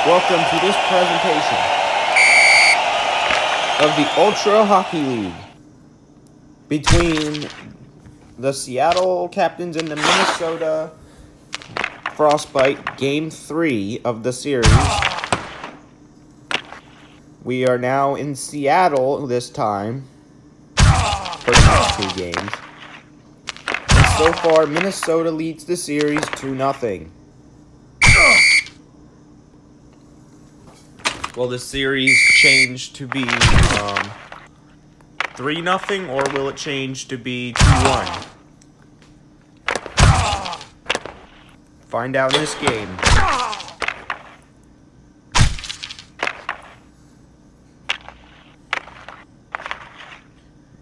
Welcome to this presentation of the Ultra Hockey League between the Seattle Captains and the Minnesota Frostbite Game 3 of the series. We are now in Seattle this time for the next two games. And so far, Minnesota leads the series 2-0. Will the series change to be 3-0, or will it change to be 2-1? Find out in this game.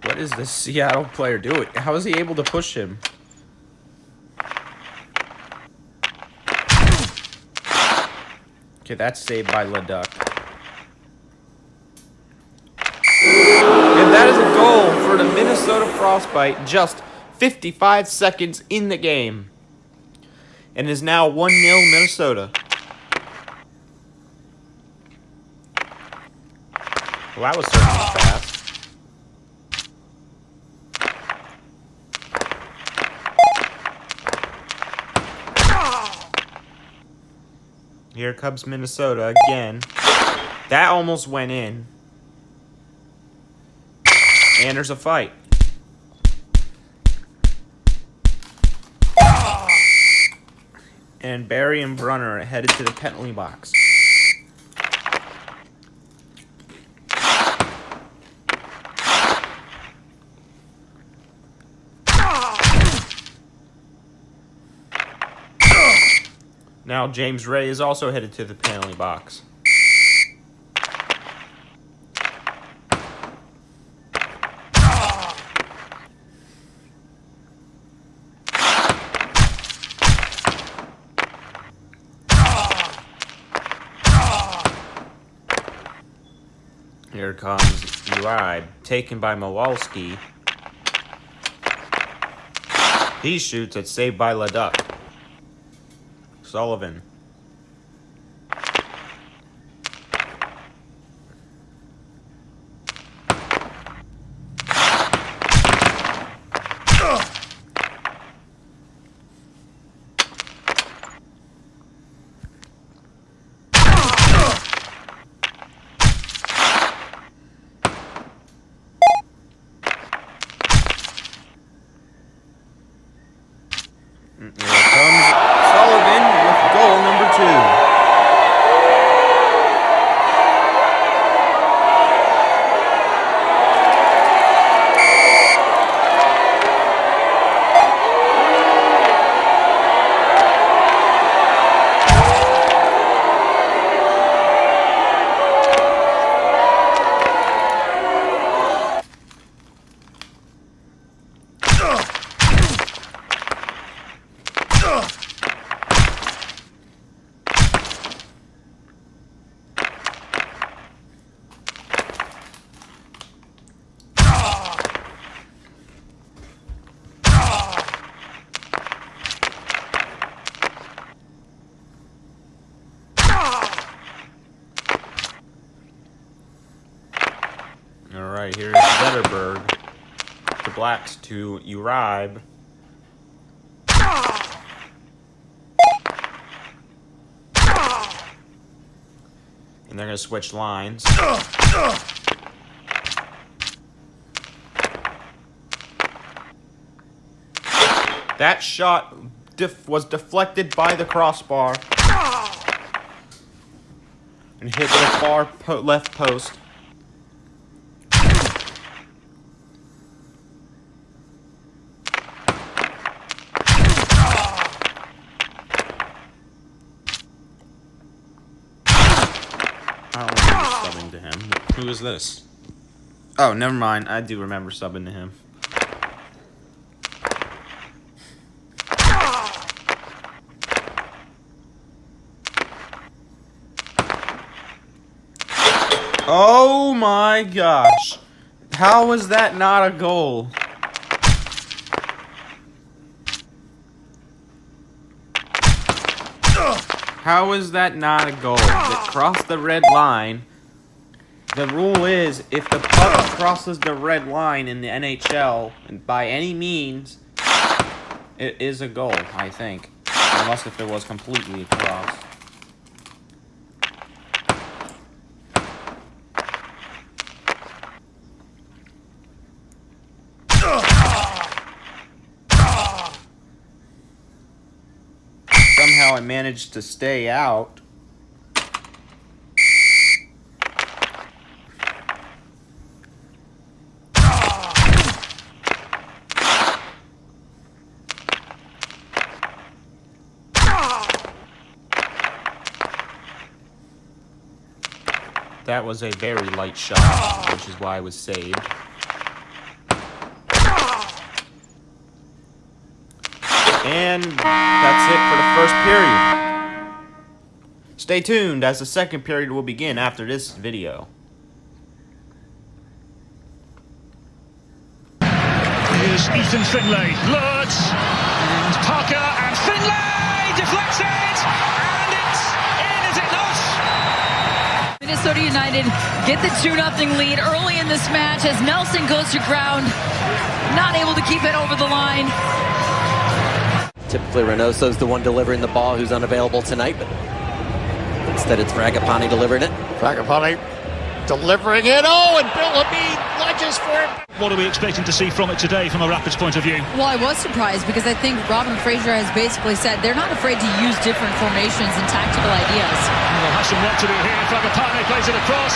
What is this Seattle player doing? How is he able to push him? Okay, that's saved by Leduc. And that is a goal for the Minnesota Frostbite, just 55 seconds in the game. And is now 1-0 Minnesota. Well, that was certainly fast. Here comes Minnesota again. That almost went in. And there's a fight. And Barry and Brunner are headed to the penalty box. Now James Ray is also headed to the penalty box. Here comes Uri, taken by Mawalski. He shoots, it's saved by Leduc. Sullivan. Here comes Sullivan with goal number 2. Alright, here's Zetterberg. The Blacks to Uribe. And they're going to switch lines. That shot was deflected by the crossbar. And hit the far left post. I don't remember subbing to him. Who is this? Oh, never mind. I do remember subbing to him. Oh my gosh. How is that not a goal? How is that not a goal? It crossed the red line. The rule is, if the puck crosses the red line in the NHL, by any means, it is a goal, I think. Unless if it was completely across. Somehow I managed to stay out. That was a very light shot, which is why I was saved. And that's it for the first period. Stay tuned as the second period will begin after this video. Here's Ethan Finlay, Lurds, and Parker, and Finlay deflects it, and it's in, is it not? Minnesota United get the 2-0 lead early in this match as Nelson goes to ground, not able to keep it over the line. Typically Reynoso's the one delivering the ball who's unavailable tonight, but instead it's Fragapane delivering it. Fragapane delivering it, oh, and Bill Hamid lunges for it. What are we expecting to see from it today from a Rapids point of view? Well, I was surprised because I think Robin Fraser has basically said they're not afraid to use different formations and tactical ideas. We'll have some work to do here. Fragapane plays it across.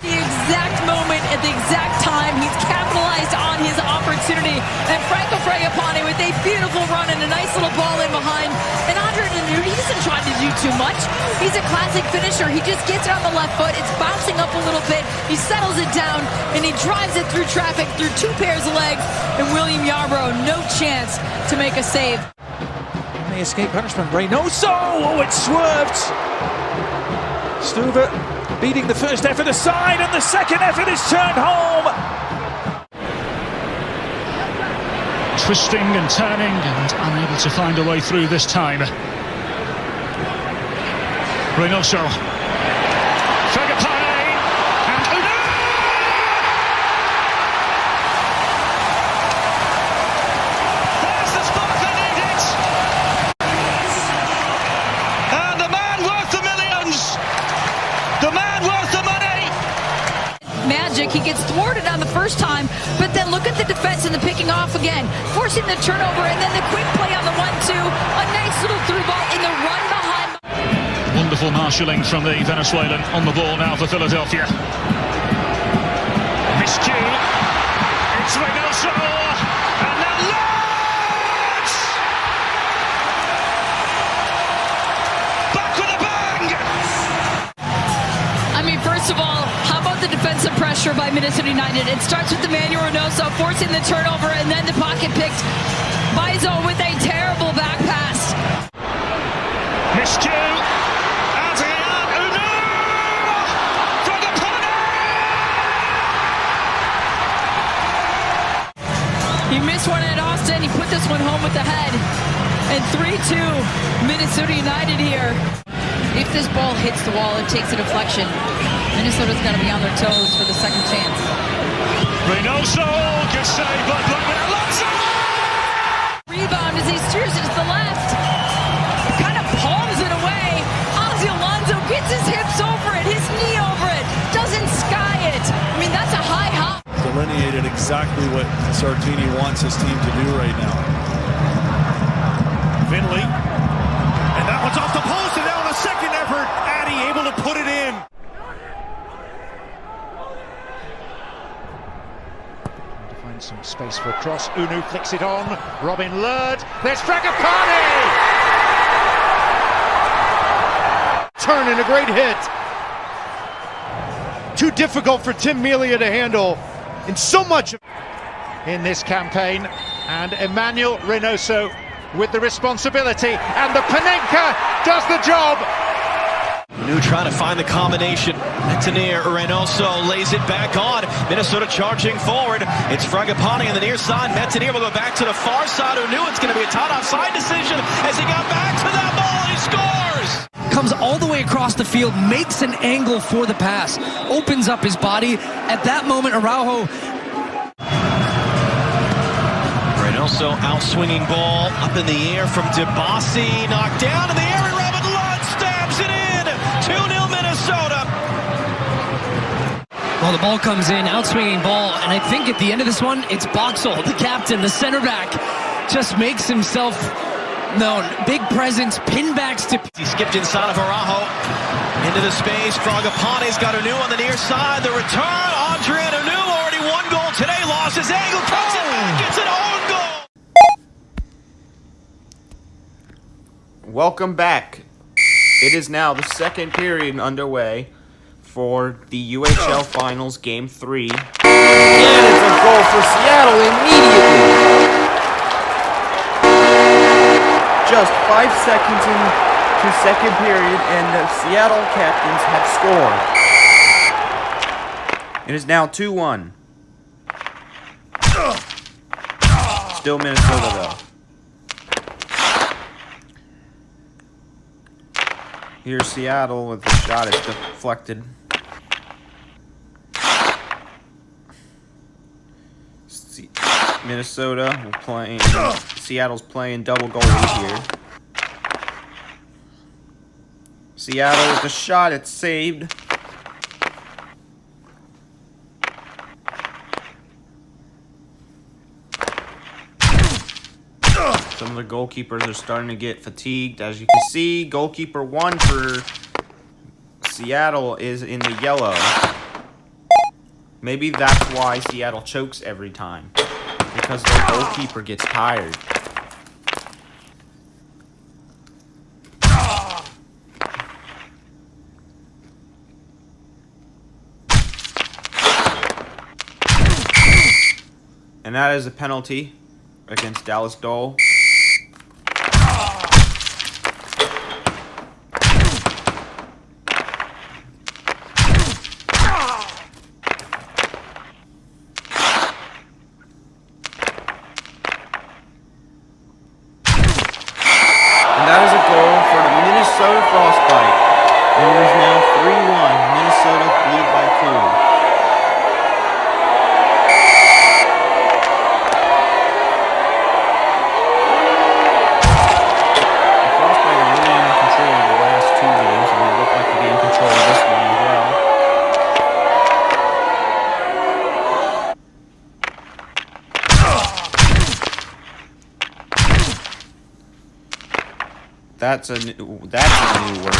The exact moment at the exact time he's capitalized on his opportunity, and Franco Fragapane with a beautiful run and a nice little ball in behind. And Andre Nanu, he doesn't try to do too much. He's a classic finisher. He just gets it on the left foot. It's bouncing up a little bit. He settles it down and he drives it through traffic through two pairs of legs. And William Yarbrough, no chance to make a save. They escape punishment. Reynoso! Oh, it swerved. Stuver beating the first effort aside, and the second effort is turned home. Twisting and turning and unable to find a way through this time. Reynoso. Fragapane and Uno! There's the spark they needed! And the man worth the millions! The man worth the money! Magic, he gets thwarted on the first time, but then look at the defense and the picking off again, forcing the turnover, and then the quick play on the 1-2, a nice little through ball in the run behind. Wonderful marshalling from the Venezuelan on the ball now for Philadelphia. Miscue, it's Reynoso, and now Lurds! Back with a bang! I mean, first of all, how about the defensive pressure by Minnesota United? It starts with Emmanuel Reynoso forcing the turnover, and then the pocket picked by Zo with a terrible back pass. Miscue, Adrien Uno! Fragapane! He missed one at Austin, he put this one home with the head. And 3-2, Minnesota United here. If this ball hits the wall, it takes a deflection. Minnesota's got to be on their toes for the second chance. Reynoso, good save, but Alonso! Rebound as he steers it to the left. Kind of palms it away. Ozzy Alonso gets his hips over it, his knee over it. Doesn't sky it. I mean, that's a high hop. Delineated exactly what Sartini wants his team to do right now. Finley, and that one's off the post, and now on a second effort, Addy able to put it in. Find some space for a cross. Unu flicks it on. Robin Lurd. There's Fragapane! Turn and a great hit. Too difficult for Tim Melia to handle. And so much in this campaign, and Emmanuel Reynoso with the responsibility, and the Panenka does the job. New trying to find the combination. Metaneer, Reynoso lays it back on. Minnesota charging forward. It's Fragapane on the near side. Metaneer will go back to the far side. Who knew it's going to be a tight offside decision as he got back to that ball and he scores. Comes all the way across the field, makes an angle for the pass, opens up his body. At that moment, Araujo. Reynoso out swinging ball up in the air from Debasi. Knocked down in the air and Robin Lund stabs it in. 2-0 Minnesota. Well, the ball comes in, out-swinging ball, and I think at the end of this one, it's Boxall, the captain, the center back, just makes himself known. Big presence, pinbacks to... He skipped inside of Araujo. Into the space, Fragapane's got Anu on the near side. The return, Andre Anu, already one goal today, lost his angle, cuts it back, it's an own goal! Welcome back. It is now the second period underway for the UHL Finals Game 3. And it's a goal for Seattle immediately. Just 5 seconds into second period, and the Seattle Captains have scored. It is now 2-1. Still Minnesota, though. Here's Seattle with the shot. It's deflected. Minnesota playing. Seattle's playing double goalie here. Seattle with the shot. It's saved. Some of the goalkeepers are starting to get fatigued. As you can see, goalkeeper 1 for Seattle is in the yellow. Maybe that's why Seattle chokes every time. Because their goalkeeper gets tired. And that is a penalty against Dallas Dole. Minnesota Frostbite. And it is now 3-1. Minnesota lead by 2. The Frostbite are really in control of the last 2 games, and they look like to be in control of this one as well. That's a new word.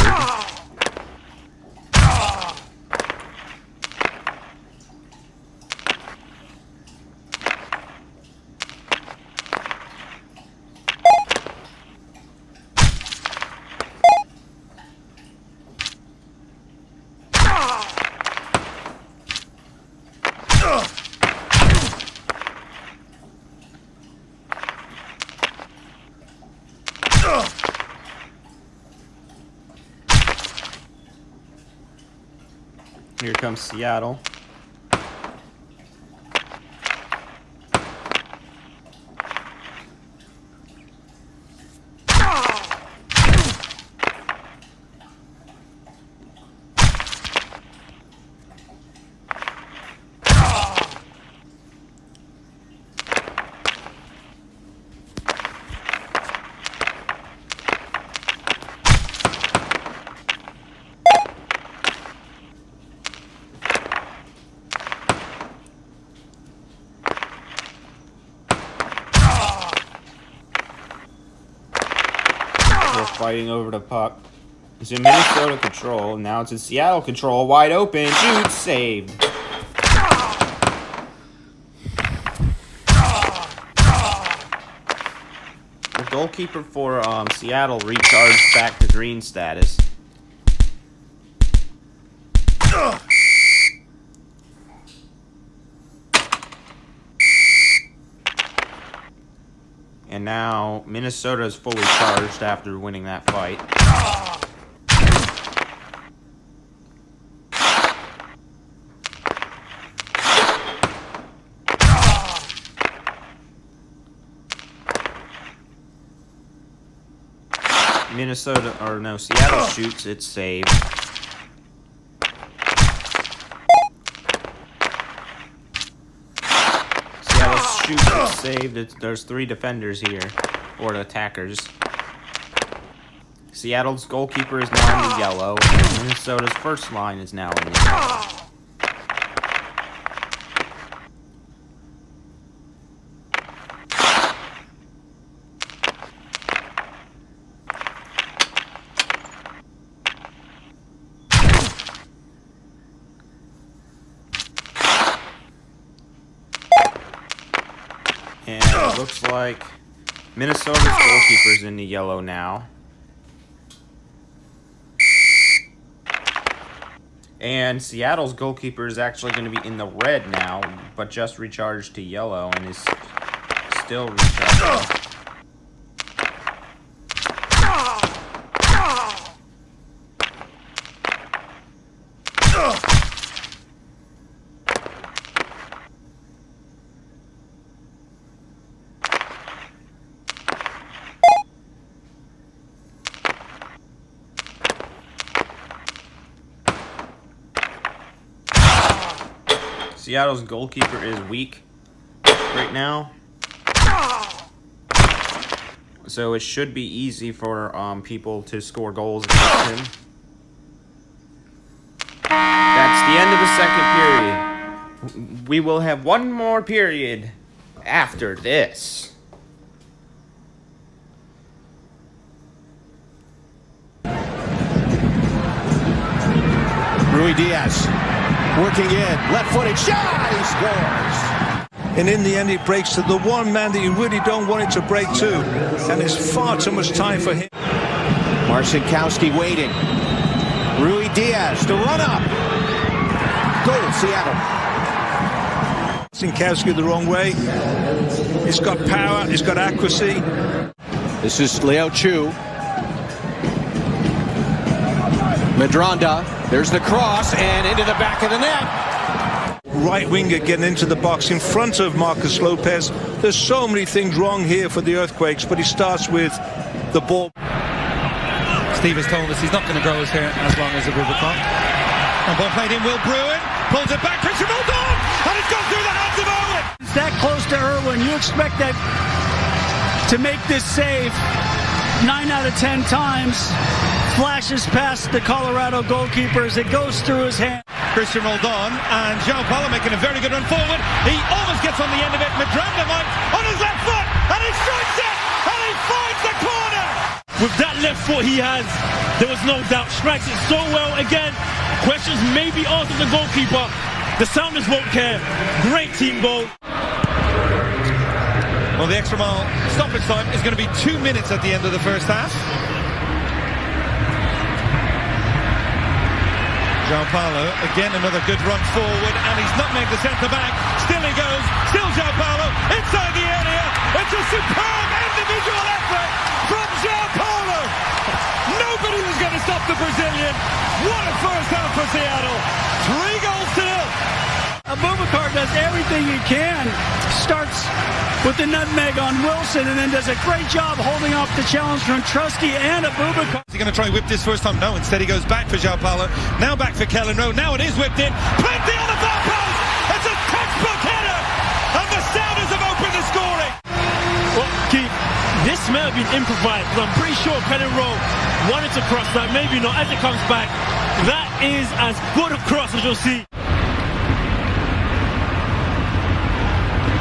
Here comes Seattle. Fighting over the puck. It's in Minnesota control. Now it's in Seattle control. Wide open. Shoot. Saved. The goalkeeper for Seattle recharged back to green status. And now Minnesota is fully charged after winning that fight. Seattle shoots, it's saved. Seattle shoots, it's saved. There's 3 defenders here, or attackers. Seattle's goalkeeper is now in the yellow, and Minnesota's first line is now in the yellow. And it looks like Minnesota's goalkeeper's in the yellow now. And Seattle's goalkeeper is actually going to be in the red now, but just recharged to yellow and is still recharged. Seattle's goalkeeper is weak right now, so it should be easy for people to score goals against him. That's the end of the second period. We will have one more period after this. Rui Diaz working in, left-footed shot, he scores. And in the end, it breaks to the one man that you really don't want it to break to. And it's far too much time for him. Marcinkowski waiting. Rui Diaz to run up. Goal, Seattle. Marcinkowski the wrong way. It's got power, it's got accuracy. This is Leo Chu. Medranda, there's the cross, and into the back of the net. Right winger getting into the box in front of Marcus Lopez. There's so many things wrong here for the Earthquakes, but he starts with the ball. Steve has told us he's not going to grow his hair as long as a Rubicon. And ball played in, Will Bruin pulls it back, Christian Muldoon, and it's gone through the hands of Owen. It's that close to Irwin. You expect that to make this save 9 out of 10 times. Flashes past the Colorado goalkeeper as it goes through his hand. Christian Muldoon and João Paulo making a very good run forward. He almost gets on the end of it. Medranda might on his left foot, and he strikes it, and he finds the corner. With that left foot he has, there was no doubt. Strikes it so well. Again, questions may be asked of the goalkeeper. The Sounders won't care. Great team goal. Well, the extra mile stoppage time is going to be 2 minutes at the end of the first half. João Paulo, again another good run forward, and he's nutmegged the centre-back. Still he goes, still João Paulo, inside the area. It's a superb individual effort from João Paulo. Nobody was going to stop the Brazilian. What a first half for Seattle. 3 goals to 0. Abubakar does everything he can. Starts with the nutmeg on Wilson and then does a great job holding off the challenge from Trusky and Abubakar. Is he going to try and whip this first time? No, instead he goes back for João Paulo. Now back for Kellen Rowe. Now it is whipped in. Plenty on the far post. It's a textbook header. And the Sounders have opened the scoring. Well, Keith, this may have been improvised, but I'm pretty sure Kellen Rowe wanted to cross that. Maybe not. As it comes back, that is as good a cross as you'll see.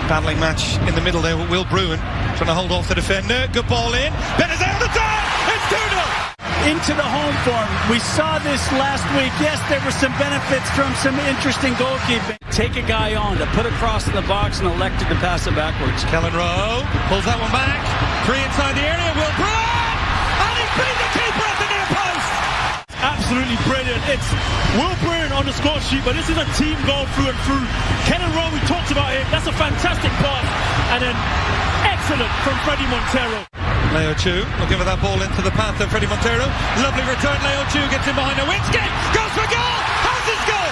Battling match in the middle there with Will Bruin trying to hold off the defender. Good ball in. Benazir on the turn. It's 2-0. Into the home form. We saw this last week. Yes, there were some benefits from some interesting goalkeeping. Take a guy on to put a cross in the box and elected to pass it backwards. Kellen Rowe pulls that one back. 3 inside the area. Will Bruin. And he beat the keeper at the near post. Absolutely brilliant. It's Will Bruin on the score sheet, but this is a team goal through and through. Kellen Rowe, we talked about it. That's a fantastic pass. And then excellent from Freddie Montero. Leo Chu looking for that ball into the path of Freddie Montero. Lovely return. Leo Chu gets in behind Nowinski. Goes for goal. Has his goal.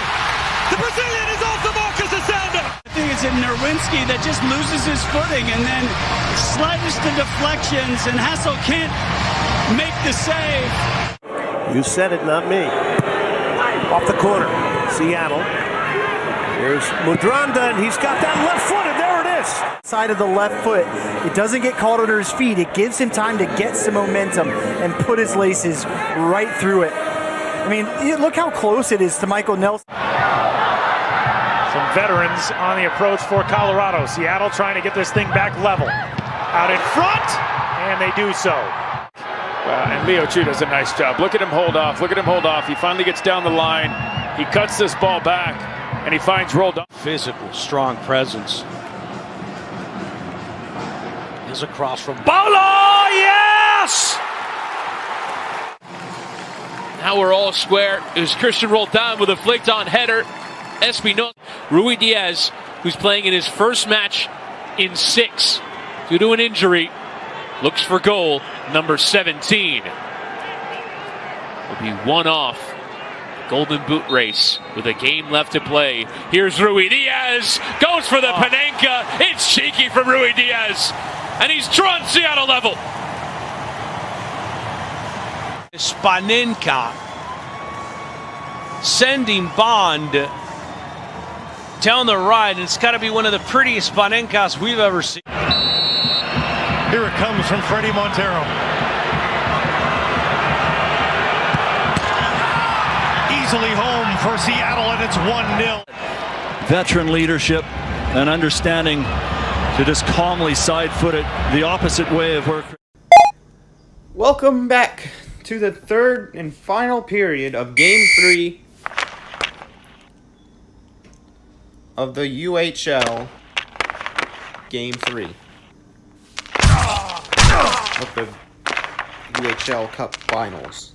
The Brazilian is off the mark as a Sounder. I think it's Nowinski that just loses his footing and then slightest of deflections, and Hassel can't make the save. You said it, not me. Off the corner, Seattle. Here's Medranda, and he's got that left foot, and there it is. Side of the left foot. It doesn't get called under his feet. It gives him time to get some momentum and put his laces right through it. I mean, look how close it is to Michael Nelson. Some veterans on the approach for Colorado. Seattle trying to get this thing back level. Out in front, and they do so. And Leo Chu does a nice job. Look at him hold off. Look at him hold off. He finally gets down the line. He cuts this ball back, and he finds rolled up. Physical, strong presence. Here's a cross from Bolo. Yes! Now we're all square. As Christian rolled down with a flicked on header. Espinosa. Rui Diaz, who's playing in his first match in 6 due to an injury, looks for goal number 17. Will be one off Golden Boot race with a game left to play. Here's Rui Diaz, goes for the Panenka. It's cheeky from Rui Diaz, and he's drawn Seattle level. Panenka sending Bond down the right, and it's got to be one of the prettiest Panenkas we've ever seen. Here it comes from Freddie Montero. Easily home for Seattle, and it's 1-0. Veteran leadership and understanding to just calmly side-foot it the opposite way of where... Welcome back to the third and final period of Game 3 of the UHL Game 3 of the UHL Cup Finals.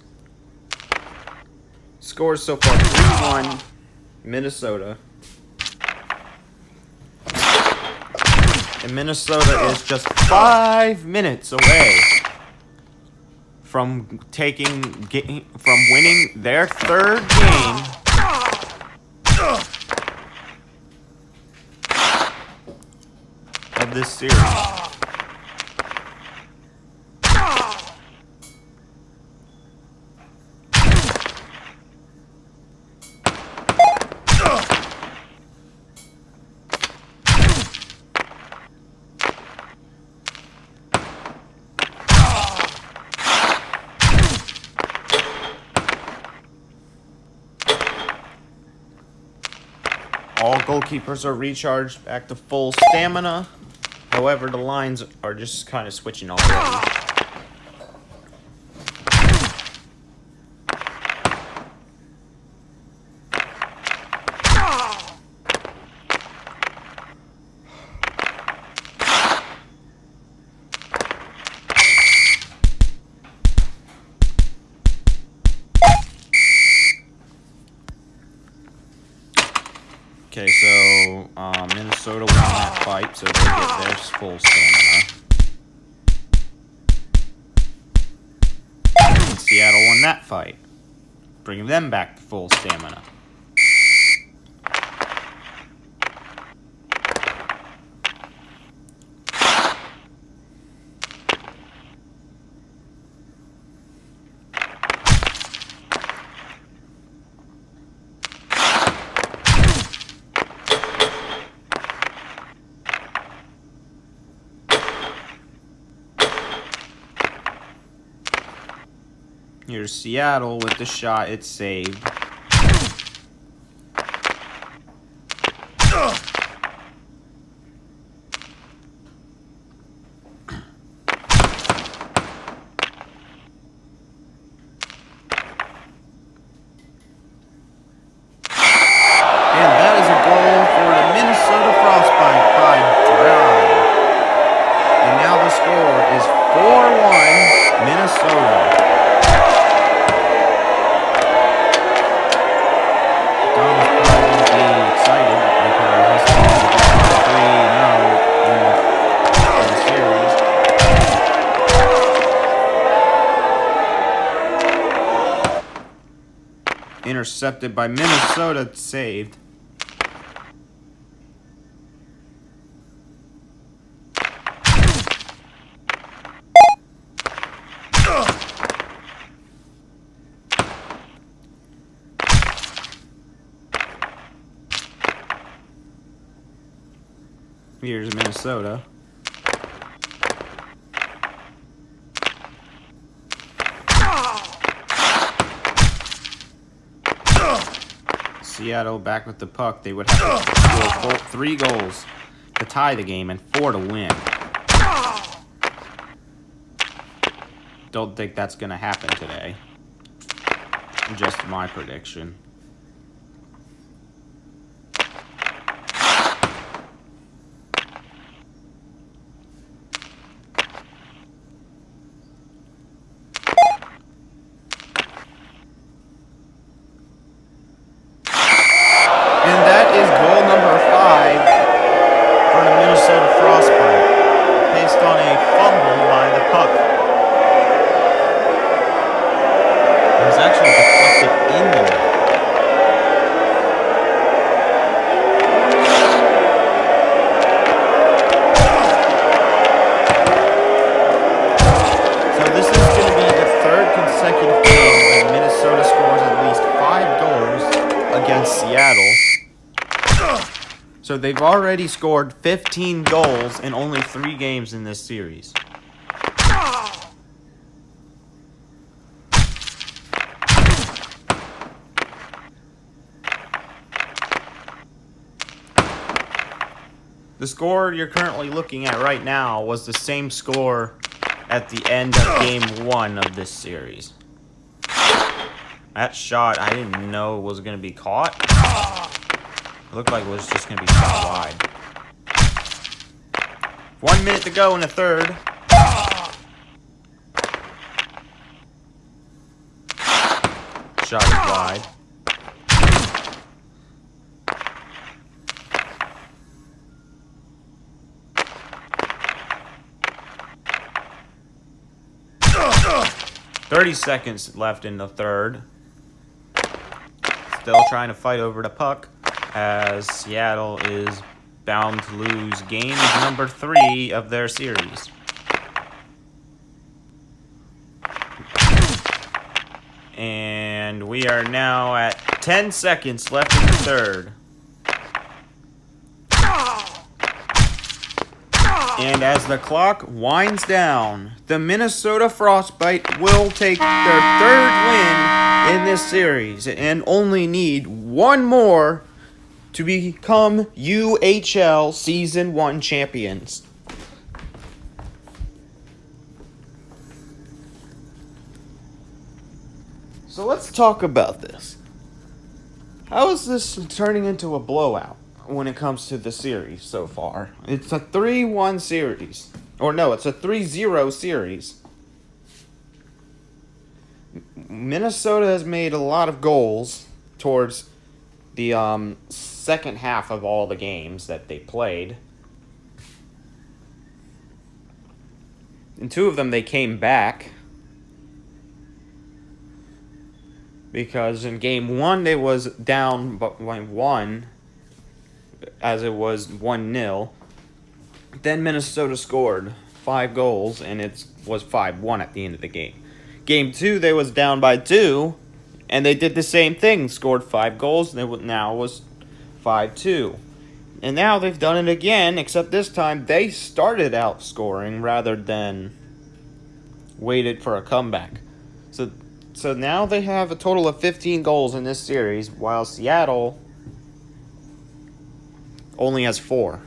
Scores so far 3-1 Minnesota. And Minnesota is just 5 minutes away from winning their third game of this series. All goalkeepers are recharged back to full stamina. However, the lines are just kind of switching already. Okay, so Minnesota won that fight, so they get their full stamina. And Seattle won that fight, bringing them back to full stamina. Here's Seattle with the shot. It's saved. And that is a goal for the Minnesota Frostbite by Brown. And now the score is 4-1 Minnesota. Intercepted by Minnesota, saved. Here's Minnesota. Seattle back with the puck. They would have to score 3 goals to tie the game and 4 to win. Don't think that's going to happen today. Just my prediction. And that is goal number 5 for the Minnesota Frostbite, based on a fumble by the puck. It was actually deflected in the net. So this is going to be the 3rd consecutive game when Minnesota scores at least 5 goals against Seattle. So they've already scored 15 goals in only 3 games in this series. The score you're currently looking at right now was the same score at the end of Game 1 of this series. That shot, I didn't know was going to be caught. It looked like it was just going to be shot wide. 1 minute to go in the 3rd. Shot is wide. "30 seconds left in the 3rd. Still trying to fight over the puck, as Seattle is bound to lose game number 3 of their series. And we are now at 10 seconds left in the 3rd. And as the clock winds down, the Minnesota Frostbite will take their 3rd win in this series and only need 1 more to become UHL Season 1 champions. So let's talk about this. How is this turning into a blowout when it comes to the series so far? It's a 3-1 series. Or no, it's a 3-0 series. Minnesota has made a lot of goals towards the second half of all the games that they played. In 2 of them, they came back. Because in Game 1, they was down by 1, as it was 1-0. Then Minnesota scored 5 goals, and it was 5-1 at the end of the game. Game 2, they was down by 2, and they did the same thing. Scored 5 goals, and it now was 5-2. And now they've done it again, except this time they started out scoring rather than waited for a comeback. So now they have a total of 15 goals in this series, while Seattle only has 4.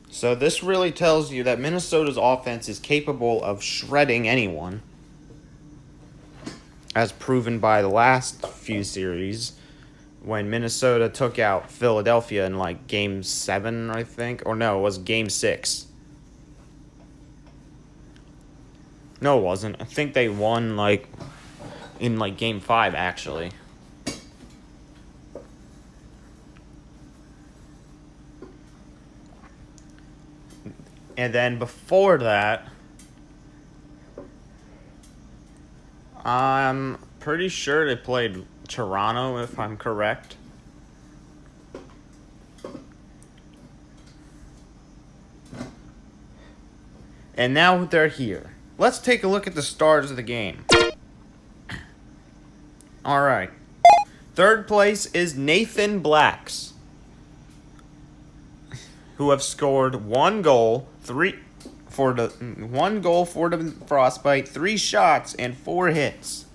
So this really tells you that Minnesota's offense is capable of shredding anyone, as proven by the last few series, when Minnesota took out Philadelphia in like Game 7, I think. Or no, it was Game 6. No, it wasn't. I think they won in Game 5, actually. And then before that, I'm pretty sure they played Toronto, if I'm correct. And now they're here. Let's take a look at the stars of the game. Alright. Third place is Nathan Blacks, who have scored 1 goal, 3 for the 1 goal for the Frostbite, 3 shots and 4 hits.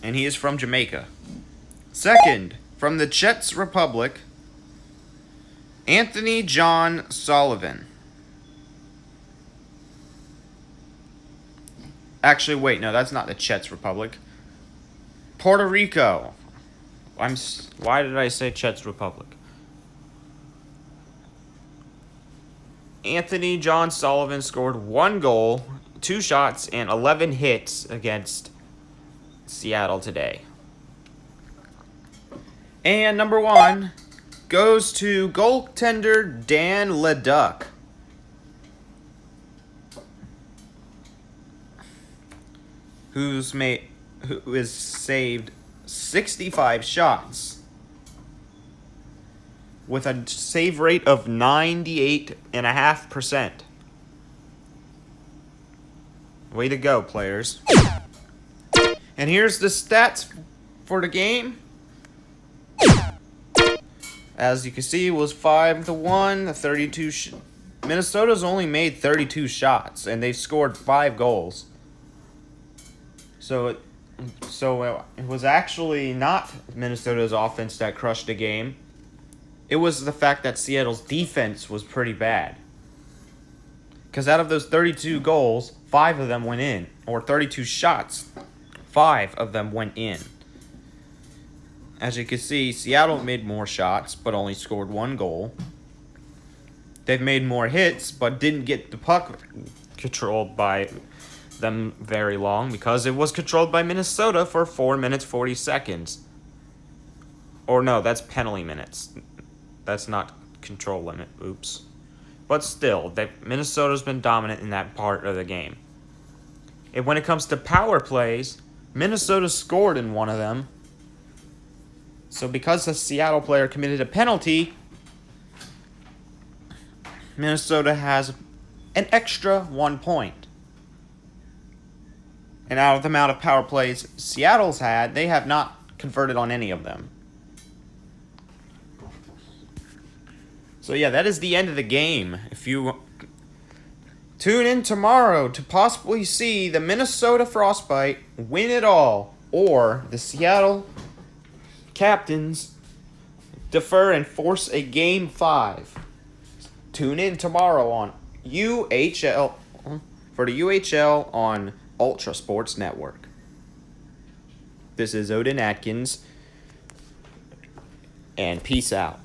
And he is from Jamaica. Second, from the Czech Republic, Anthony John Sullivan. Actually, wait, no, that's not the Czech Republic. Puerto Rico. Why did I say Czech Republic? Anthony John Sullivan scored 1 goal, 2 shots, and 11 hits against Seattle today. And number 1 goes to goaltender Dan Leduc, who has saved 65 shots with a save rate of 98.5%. Way to go, players. And here's the stats for the game. As you can see, it was 5-1, 32 Minnesota's only made 32 shots, and they've scored 5 goals. So it was actually not Minnesota's offense that crushed the game. It was the fact that Seattle's defense was pretty bad. Because out of those 32 goals, 5 of them went in. Or 32 shots, 5 of them went in. As you can see, Seattle made more shots, but only scored 1 goal. They've made more hits, but didn't get the puck controlled by them very long, because it was controlled by Minnesota for 4 minutes 40 seconds. Or no, that's penalty minutes. That's not control limit. Oops. But still, Minnesota's been dominant in that part of the game. And when it comes to power plays, Minnesota scored in one of them. So because the Seattle player committed a penalty, Minnesota has an extra 1 point. And out of the amount of power plays Seattle's had, they have not converted on any of them. So yeah, that is the end of the game. If you tune in tomorrow to possibly see the Minnesota Frostbite win it all, or the Seattle Captains defer and force a Game 5. Tune in tomorrow on UHL, for the UHL on Ultra Sports Network. This is Odin Atkins, and peace out.